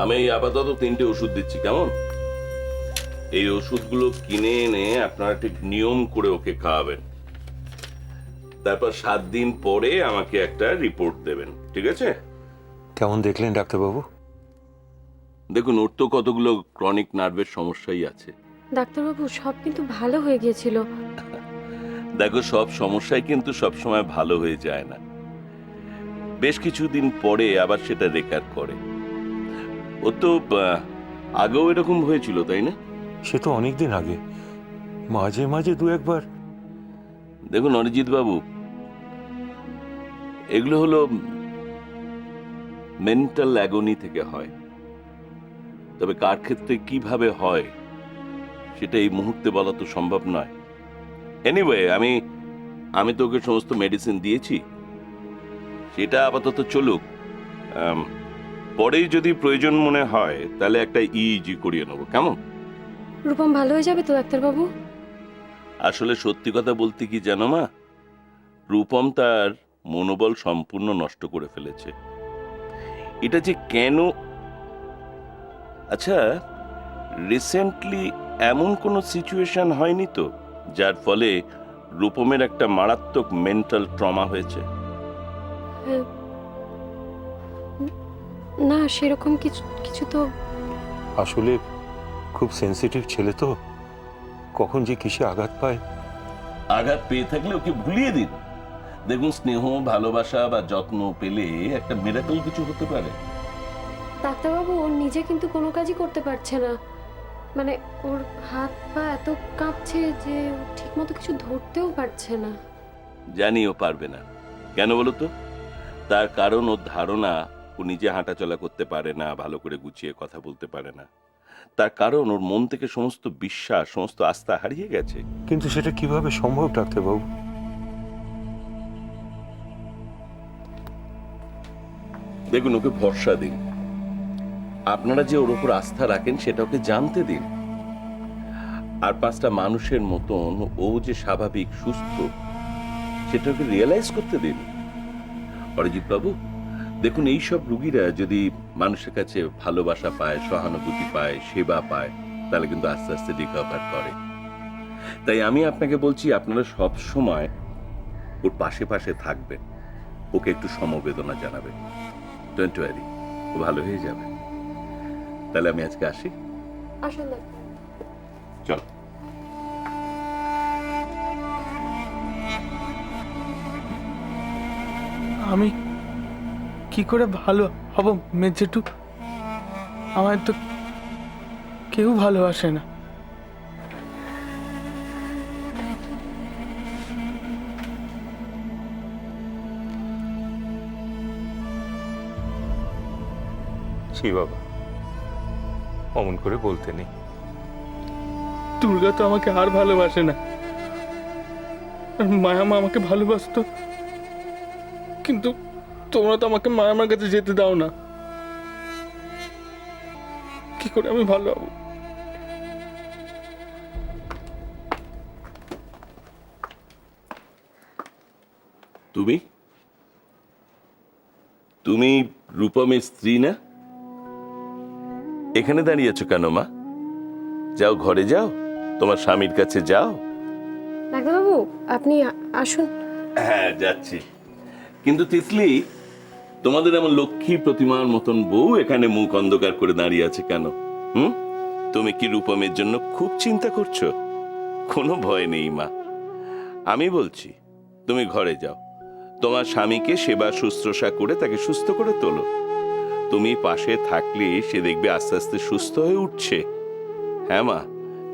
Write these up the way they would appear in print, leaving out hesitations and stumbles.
আমি এই আপাতত 3টে ওষুধ দিচ্ছি, কেমন? এই ওষুধগুলো কিনে এনে আপনারা ঠিক নিয়ম করে ওকে খাওয়াবেন। তারপর 7 দিন পরে আমাকে একটা রিপোর্ট দেবেন, ঠিক আছে? কেমন দেখলেন ডাক্তারবাবু? দেখুন, ওর তো কতগুলো ক্রনিক নার্ভের সমস্যাই আছে। ডাক্তারবাবু সব কিন্তু ভালো হয়ে গিয়েছিল। দেখো, সব সমস্যাই কিন্তু সবসময় ভালো হয়ে যায় না, বেশ কিছুদিন পরে আবার সেটা রেকার করে। ও তো আগেও এরকম হয়েছিল, তাই না? সে তো অনেকদিন আগে, মাঝে মাঝে দু একবার। দেখুন অরিজিৎ বাবু, এগুলো হলো মেন্টাল অ্যাগনি থেকে হয়। তবে কার ক্ষেত্রে কিভাবে হয় সেটা এই মুহূর্তে বলা তো সম্ভব নয়। এনিওয়ে, আমি তো ওকে সমস্ত মেডিসিন দিয়েছি, সেটা আপাতত চলুক। পরে যদি প্রয়োজন মনে হয় তাহলে একটা ইইজি করিয়ে নেবো, কেমন? রূপম ভালো হয়ে যাবে তো ডাক্তারবাবু? আসলে সত্যি কথা বলতে কি জানো মা, রূপম তার মনোবল সম্পূর্ণ নষ্ট করে ফেলেছে। এটা যে কেন, আচ্ছা রিসেন্টলি এমন কোনো সিচুয়েশন হয়নি তো যার ফলে রূপমের একটা মারাত্মক মেন্টাল ট্রমা হয়েছে? না, সেরকম কিছু কিছু তো। আসলে খুব সেনসিটিভ ছেলে তো, কখন যে কিসে আঘাত পায়। আঘাত পেয়ে থাকলে ওকে ভুলিয়ে দিন। দেখুন, স্নেহ, ভালোবাসা বা যত্ন পেলে একটা মিরাকল কিছু হতে পারে। ডাক্তারবাবু ওর নিজে কিন্তু কোনো কাজই করতে পারছে না, মানে ওর হাত পা এত কাঁপছে যে ঠিক মতো কিছু ধরতেও পারছে না। জানি ও পারবে না, কেন বলো তো? তার কারণ ওর ধারণা ও নিজে হাঁটাচলা করতে পারে না, ভালো করে গুছিয়ে কথা বলতে পারে না। তার কারণ ওর মন থেকে সমস্ত বিশ্বাস, সমস্ত আস্থা হারিয়ে গেছে। কিন্তু সেটা কিভাবে সম্ভব ডাক্তারবাবু? দেখুন, ওকে ভরসা দিন। আপনারা যে ওর উপর আস্থা রাখেন সেটা ওকে জানতে দিন। আর 5টা মানুষের মতন ও যে স্বাভাবিক সুস্থ সেটা ওকে রিয়েলাইজ করতে দিন। অরিজিৎ বাবু, দেখুন, এইসব রুগীরা যদি মানুষের কাছে ভালোবাসা পায়, সহানুভূতি পায়, সেবা পায়, তাহলে কিন্তু আস্তে আস্তে রিকভার করে। তাই আমি আপনাকে বলছি, আপনারা সব সময় ওর পাশে পাশে থাকবেন, ওকে একটু সমবেদনা জানাবেন। ডোন্ট ওয়ারি, ও ভালো হয়ে যাবে। তাহলে আমি আজকে আসি। আসুন ডাক্তার। চল। আমি কি করে ভালো হব মেজেটু? আমার তো কেউ ভালোবাসে না। ছি বাবা, অমন করে বলতে নেই। দুর্গা তো আমাকে আর ভালোবাসে না, আর মায়ামা আমাকে ভালোবাসতো, কিন্তু তোমরা তো আমাকে মায়ামার কাছে যেতে দাও না। কি করে আমি ভালো হব? তুমি তুমি রূপমের স্ত্রী না? এখানে দাঁড়িয়ে আছো কেন মা? যাও, ঘরে যাও, তোমার স্বামীর কাছে যাও। ডাক্তারবাবু আপনি আসুন। হ্যাঁ, যাচ্ছি। কিন্তু তিতলি, তোমাদের এমন লক্ষ্মী প্রতিমার মতন বউ এখানে মুখ অন্ধকার করে দাঁড়িয়ে আছে কেন? তুমি কি রূপমের জন্য খুব চিন্তা করছো? কোনো ভয় নেই মা, আমি বলছি তুমি ঘরে যাও, তোমার স্বামীকে সেবা শুশ্রূষা করে তাকে সুস্থ করে তোলো। তুমি পাশে থাকলে সে দেখবে আস্তে আস্তে সুস্থ হয়ে উঠছে। হ্যাঁ মা,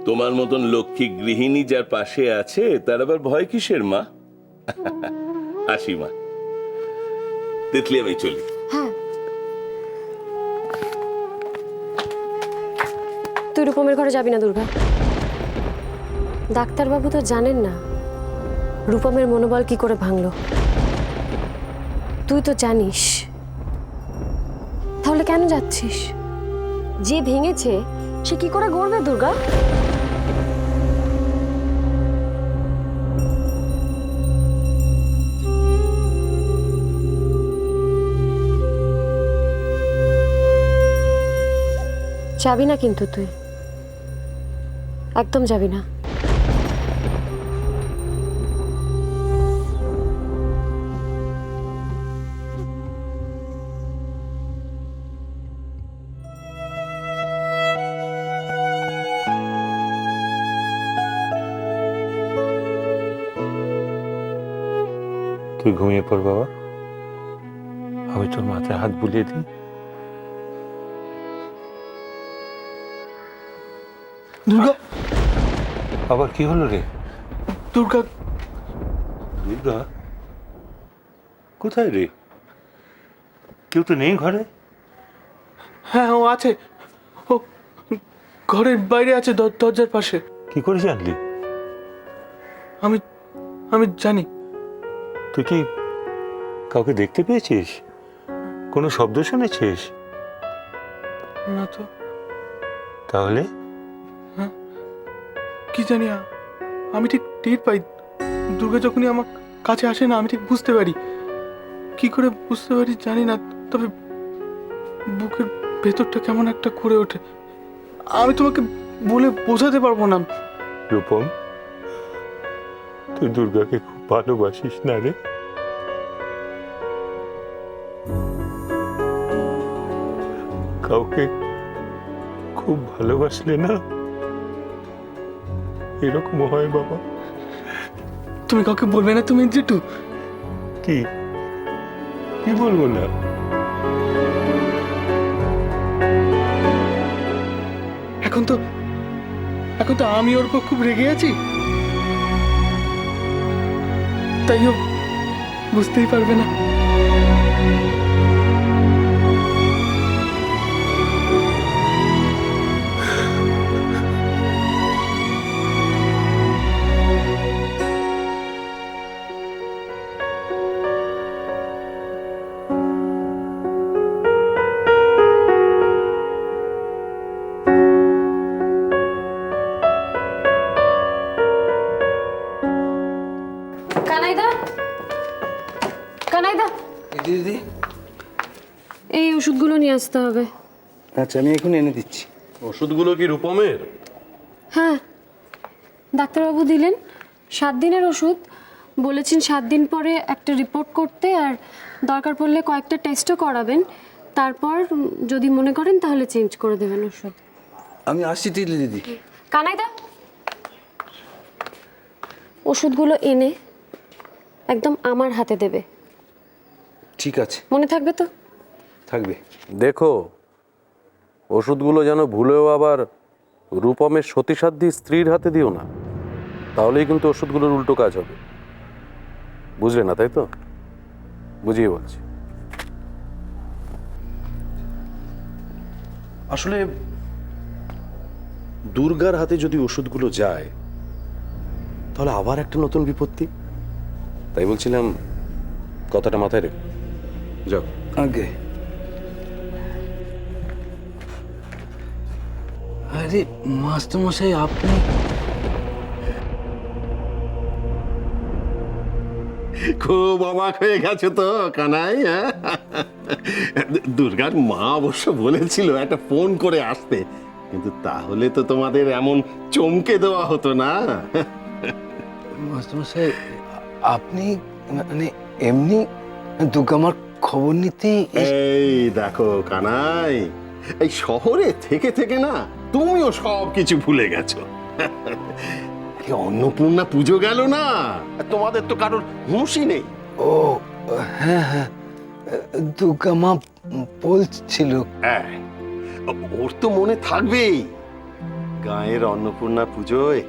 তোমার মতন লক্ষ্মী গৃহিণী যার পাশে আছে তার আবার ভয় কিসের মা? আসি মা। তিতলি, আমি চলি। হ্যাঁ, তুই রূপমের ঘরে যাবি না দুর্গা। ডাক্তারবাবু তো জানেন না রূপমের মনোবল কি করে ভাঙলো। তুই তো জানিস, তাহলে কেন যাচ্ছিস? যে ভেঙেছে সে কি করে গড়বে দুর্গা? যাবি না কিন্তু তুই, একদম যাবি না। তুই ঘুমিয়ে পড় বাবা, আমি তোর মাথায় হাত বুলিয়ে দিই। দুর্গা, আবার কি হলো রে? দুর্গা, দুর্গা কোথায় রে? কেউ তো নেই ঘরে। হ্যাঁ ও আছে, ও ঘরের বাইরে আছে, দরজার পাশে। কি করে জানলি? আমি আমি জানি। তুই কি কাউকে দেখতে পেয়েছিস? কোনো শব্দ শুনেছিস? না তো, তাহলে কি জানি, আমি ঠিক টের পাই। দুর্গা যখনই আমার কাছে আসে না, আমি ঠিক বুঝতে পারি। কি করে বুঝতে পারি জানি না, তবে বুকের ভেতরটা কেমন একটা করে ওঠে। আমি তোমাকে বলে বোঝাতে পারবো না। রূপম, তুই দুর্গাকে খুব ভালোবাসিস না রে? কাউকে খুব ভালোবাসলে না এরকম হয় বাবা। তুমি কাউকে বলবে না তুমি জেঠু? কি কি বলবো না? এখন তো আমি ওর উপর খুব রেগে আছি, তাই ও বুঝতেই পারবে না। কানাইদা, কানাইদা, দিদি, এই ওষুধগুলো নিয়ে আসতে হবে। আচ্ছা আমি এখন এনে দিচ্ছি। ওষুধগুলো কি রূপমের? হ্যাঁ, ডাক্তারবাবু দিলেন 7 দিনের ওষুধ, বলেছেন 7 দিন পরে একটা রিপোর্ট করতে, আর দরকার পড়লে কয়েকটা টেস্টও করাবেন। তারপর যদি মনে করেন তাহলে চেঞ্জ করে দেবেন ওষুধ। আমি আসছি দিদি। কানাইদা, ওষুধগুলো এনে একদম আমার হাতে দেবে, ঠিক আছে, মনে থাকবে তো? থাকবে। দেখো, ওষুধগুলো যেন ভুলেও আবার রূপমের সতীসাধ্যী স্ত্রীর হাতে দিও না, তাহলেই কিন্তু ওষুধগুলোর উল্টো কাজ হবে। বুঝলে না, তাই তো? বুঝিয়ে বলছি। আসলে দুর্গার হাতে যদি ওষুধগুলো যায় তাহলে আবার একটা নতুন বিপত্তি। তাই বলছিলাম, কথাটা মাথায় রেখো। যাও। আগে আরে মাস্টারমশাই, আপনি খুব অবাক হয়ে গেছে তো কানাই? হ্যাঁ, দুর্গার মা অবশ্য বলেছিল একটা ফোন করে আসতে, কিন্তু তাহলে তো তোমাদের এমন চমকে দেওয়া হতো না। মাস্টারমশাই, আপনি মানে এমনি দুর্গামার খবর নিতেই এই দেখো কানাই, এই শহরে থেকে থেকে না তুমিও সব কিছু ভুলে গেছো। এই অন্নপূর্ণা পুজো গেল না, তোমাদের তো কারোর হুঁশই নেই। ও হ্যাঁ হ্যাঁ, দুর্গামা বলছিল। হ্যাঁ, ওর তো মনে থাকবেই। গায়ের অন্নপূর্ণা পুজোয়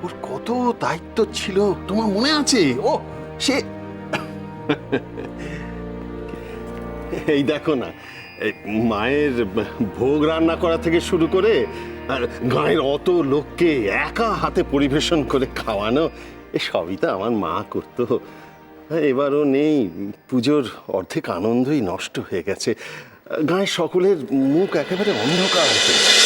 ওর কত দায়িত্ব ছিল, তোমার মনে আছে? ও সে এই দেখো না, এই মায়ের ভোগ রান্না করা থেকে শুরু করে আর গায়ের অত লোককে একা হাতে পরিবেশন করে খাওয়ানো, এ সবই তো আমার মা করতো। এবারও নেই, পুজোর অর্ধেক আনন্দই নষ্ট হয়ে গেছে। গায়ের সকলের মুখ একেবারে অন্ধকার হয়ে গেছে।